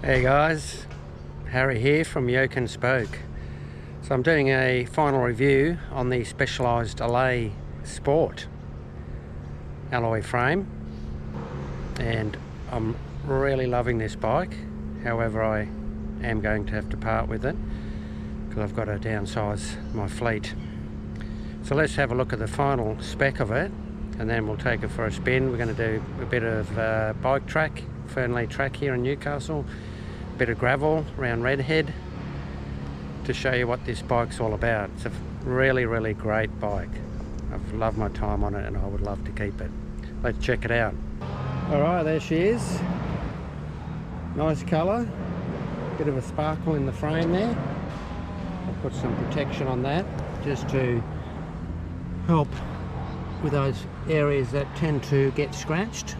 Hey guys, Harry here from Yoke and Spoke. So I'm doing a final review on the Specialized Allez Sport alloy frame, and I'm really loving this bike. However, I am going to have to part with it because I've got to downsize my fleet. So let's have a look at the final spec of it, and then we'll take it for a spin. We're going to do a bit of bike track, Fernley track here in Newcastle, a bit of gravel around Redhead, to show you what this bike's all about. It's a really great bike. I've loved my time on it and I would love to keep it. Let's check it out. Alright, there she is. Nice colour, bit of a sparkle in the frame there. I'll put some protection on that just to help with those areas that tend to get scratched.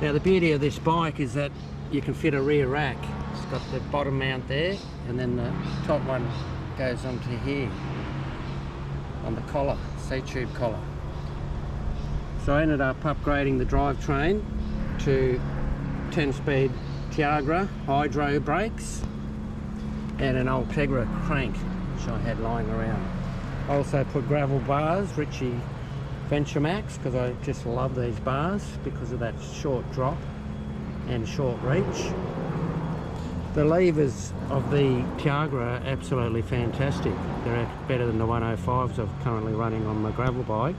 Now the beauty of this bike is that you can fit a rear rack. It's got the bottom mount there, and then the top one goes onto here on the collar, C-tube collar. So I ended up upgrading the drivetrain to 10-speed Tiagra hydro brakes and an Ultegra crank which I had lying around. I also put gravel bars, Ritchie Venture Max, because I just love these bars because of that short drop and short reach. The levers of the Tiagra are absolutely fantastic. They're better than the 105s I'm currently running on my gravel bike.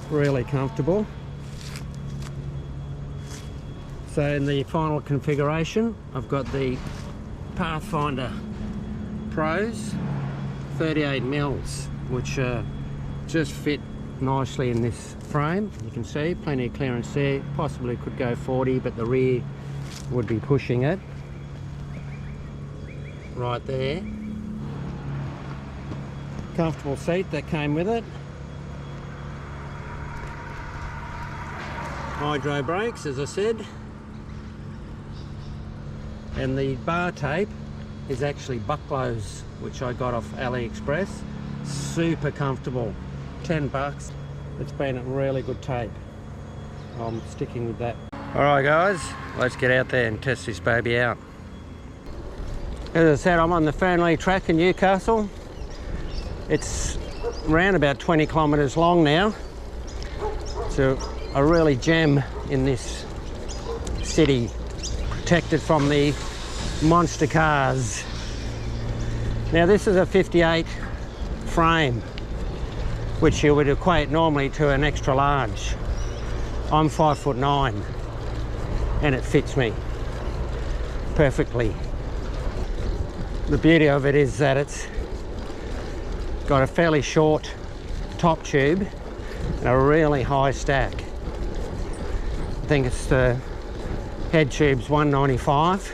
Really comfortable. So in the final configuration, I've got the Pathfinder Pros 38 mils, which just fit nicely in this frame. You can see plenty of clearance there. Possibly could go 40, but the rear would be pushing it right there. Comfortable seat that came with it. Hydro brakes, as I said. And the bar tape is actually Bucklows, which I got off AliExpress. Super comfortable. $10. It's been a really good tape. I'm sticking with that. Alright guys, let's get out there and test this baby out. As I said, I'm on the Fernley track in Newcastle. It's around about 20 kilometres long now. It's a really gem in this city, protected from the monster cars. Now this is a 58 frame, which you would equate normally to an extra large. I'm 5'9", and it fits me perfectly. The beauty of it is that it's got a fairly short top tube and a really high stack. I think it's the head tube's 195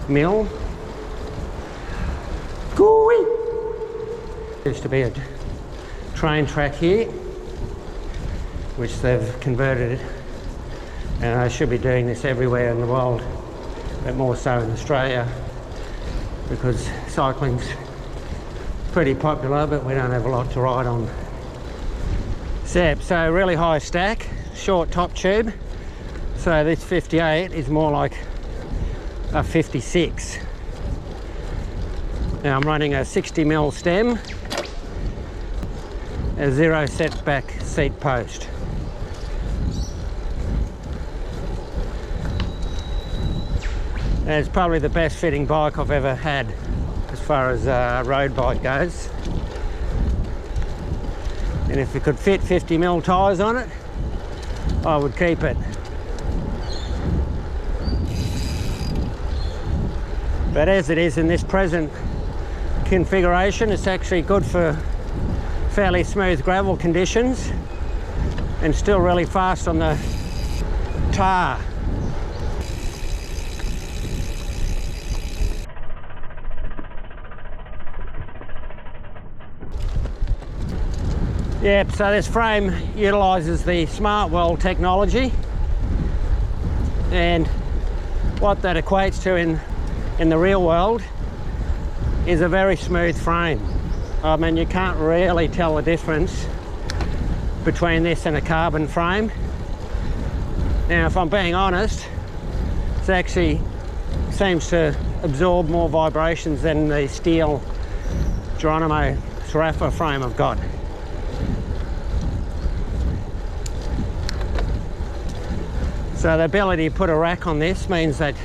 mil. Used to be a train track here, which they've converted, and I should be doing this everywhere in the world, but more so in Australia because cycling's pretty popular, but we don't have a lot to ride on. So really high stack, short top tube. So this 58 is more like a 56. Now I'm running a 60 mil stem, a 0 setback seat post. And it's probably the best fitting bike I've ever had as far as a road bike goes. And if it could fit 50 mil tyres on it, I would keep it. But as it is in this present configuration, it's actually good for fairly smooth gravel conditions and still really fast on the tar. Yep, so this frame utilises the Smart World technology, and what that equates to in the real world is a very smooth frame. I mean, you can't really tell the difference between this and a carbon frame. Now, if I'm being honest, It actually seems to absorb more vibrations than the steel Geronimo Serafa frame I've got. So the ability to put a rack on this means that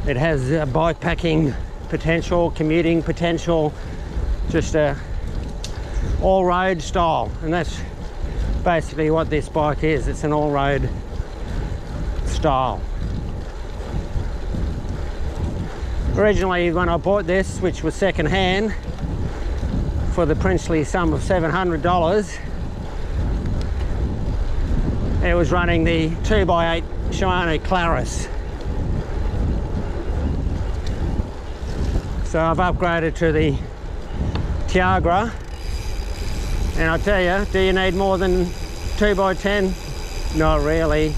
it has a bike packing potential, commuting potential, just a all-road style, and that's basically what this bike is. It's an all-road style. Originally, when I bought this, which was second-hand, for the princely sum of $700, it was running the 2x8 Shimano Claris. So I've upgraded to the Tiagra, and I tell you, do you need more than 2x10? Not really.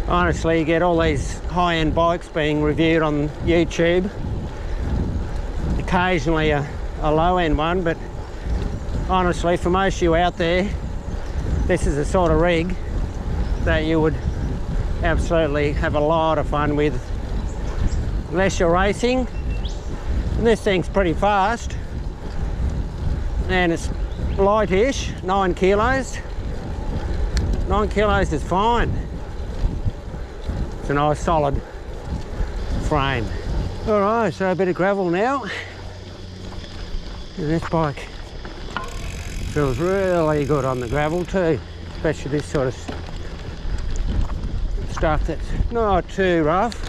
Honestly, you get all these high-end bikes being reviewed on YouTube. Occasionally a low-end one, but honestly, for most of you out there, this is the sort of rig that you would absolutely have a lot of fun with. Unless you're racing, and this thing's pretty fast, and it's lightish, 9 kilos. 9 kilos is fine. It's a nice solid frame. Alright, so a bit of gravel now. And this bike feels really good on the gravel too, especially this sort of stuff that's not too rough.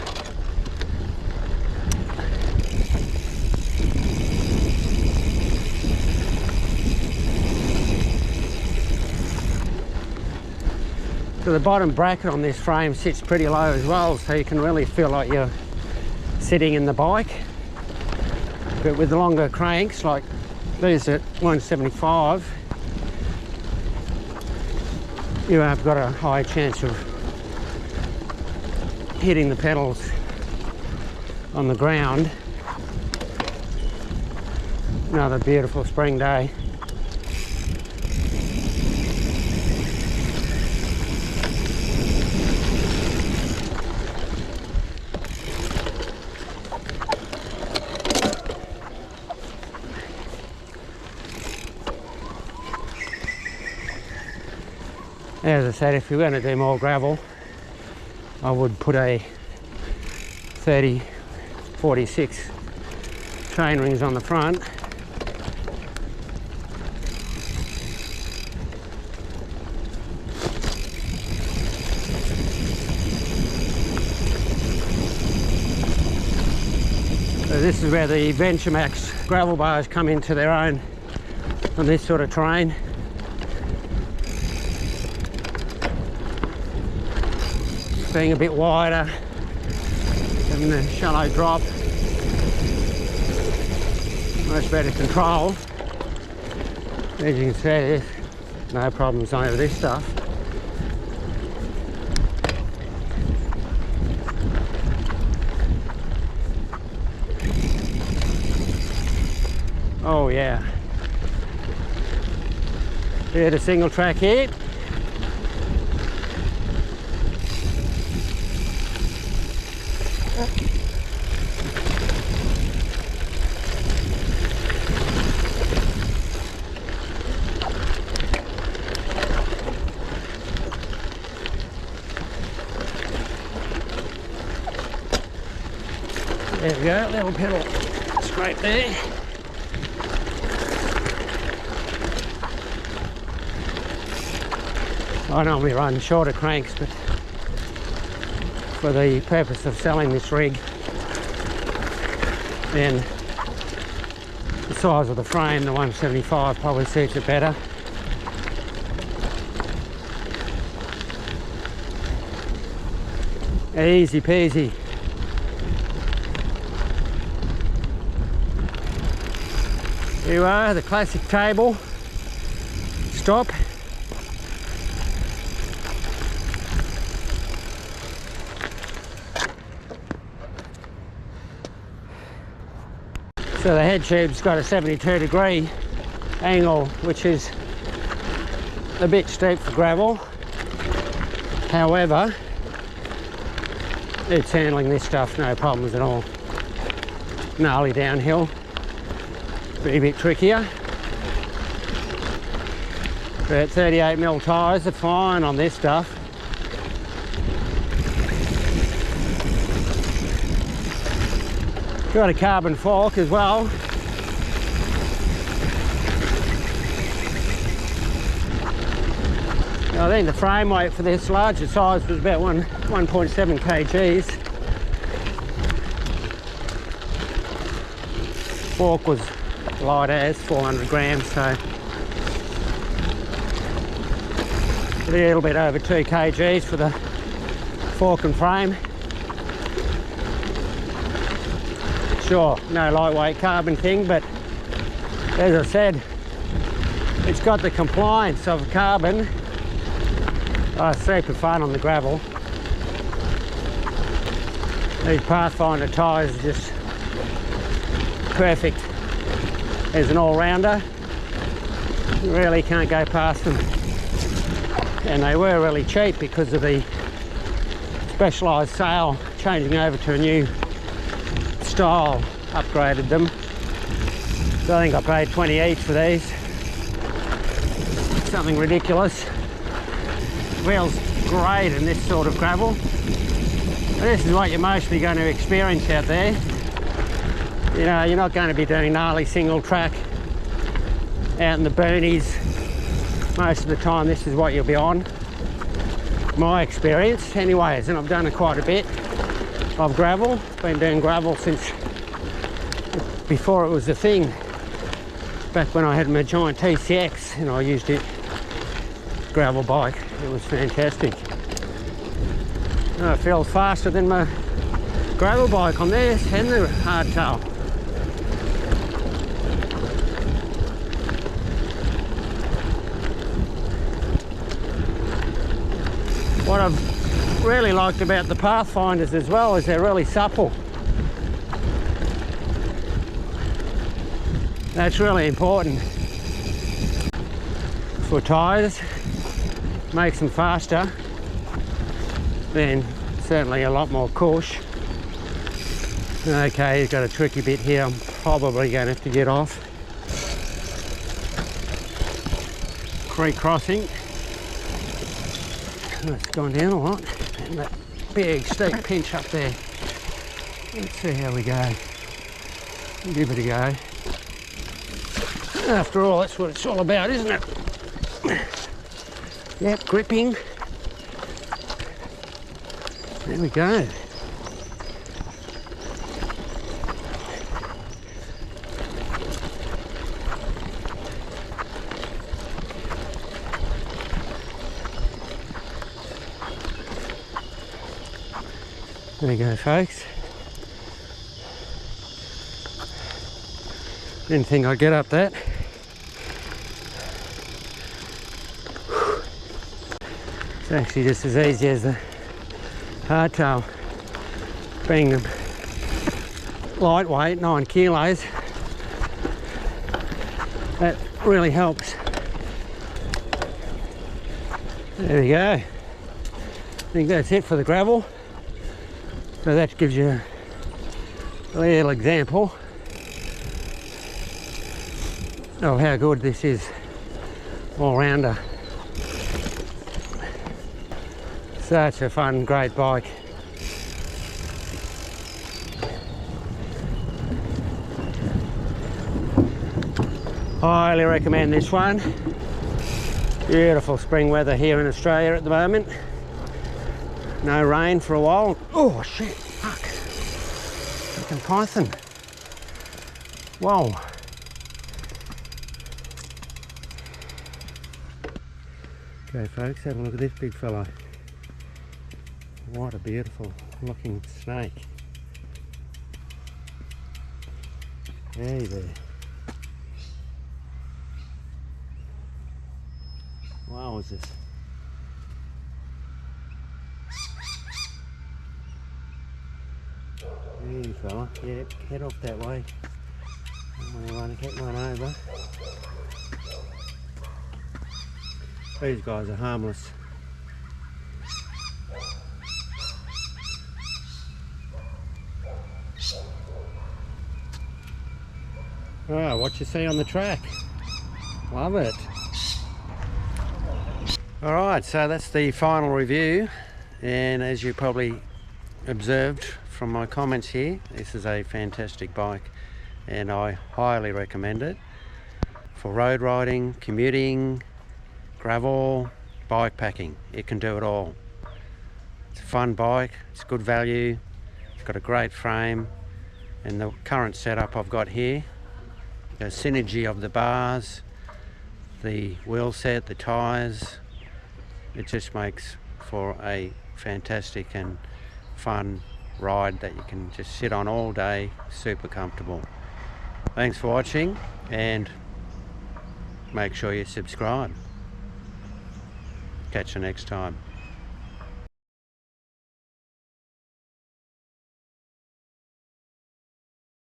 So the bottom bracket on this frame sits pretty low as well, so you can really feel like you're sitting in the bike. But with the longer cranks, like these at 175, you have got a high chance of hitting the pedals on the ground. Another beautiful spring day. As I said, if you're going to do more gravel, I would put a 30-46 chain rings on the front. So this is where the Venture Max gravel bars come into their own on this sort of terrain. Being a bit wider, having the shallow drop, much better control. As you can see, there's no problems over this stuff. Oh yeah. Here's a single track here. There we go, little pedal scrape there. I normally run shorter cranks, but for the purpose of selling this rig and the size of the frame, the 175 probably suits it better. Easy peasy. Here you are, the classic table. Stop. So the head tube's got a 72-degree angle, which is a bit steep for gravel. However, it's handling this stuff no problems at all. Gnarly downhill, be a bit trickier. But 38mm tyres are fine on this stuff. Got a carbon fork as well. I think the frame weight for this larger size was about 1.7 kgs. Fork was light as 400 grams, so a little bit over 2 kgs for the fork and frame. Sure, no lightweight carbon thing, but as I said, it's got the compliance of carbon. Oh, super fun on the gravel. These Pathfinder tyres are just perfect as an all-rounder. You really can't go past them. And they were really cheap because of the Specialized sale changing over to a new style, upgraded them. So I think I paid 20 each for these. Something ridiculous. Wheels great in this sort of gravel. This is what you're mostly going to experience out there. You know, you're not going to be doing gnarly single track out in the boonies. Most of the time this is what you'll be on. My experience anyways, and I've done quite a bit of gravel. Been doing gravel since before it was a thing. Back when I had my giant TCX and I used it gravel bike. It was fantastic. Oh, it feels faster than my gravel bike on this and the hardtail. What I've really liked about the Pathfinders as well is they're really supple. That's really important for tyres. Makes them faster, then certainly a lot more cush. Okay, you've got a tricky bit here I'm probably going to have to get off. Creek crossing. It's gone down a lot. And that big steep pinch up there. Let's see how we go. Give it a go. After all, that's what it's all about, isn't it? Yep, gripping. There we go. There you go, folks. Didn't think I'd get up that. It's actually just as easy as the hardtail, being lightweight, 9 kilos. That really helps. There we go. I think that's it for the gravel. So that gives you a little example of how good this is all-rounder. Such a fun, great bike. Highly recommend this one. Beautiful spring weather here in Australia at the moment. No rain for a while. Oh shit, fuck. Fucking python. Whoa. Okay folks, have a look at this big fella. What a beautiful looking snake. Hey there. Wow, is this? Hey fella, yeah, head off that way. We want to get one over. These guys are harmless. Oh, what you see on the track. Love it. Alright, so that's the final review, and as you probably observed from my comments here, this is a fantastic bike and I highly recommend it for road riding, commuting, gravel, bike packing. It can do it all. It's a fun bike, it's good value, it's got a great frame, and the current setup I've got here, the synergy of the bars, the wheel set, the tyres, it just makes for a fantastic and fun ride that you can just sit on all day, super comfortable. Thanks for watching, and make sure you subscribe. Catch you next time.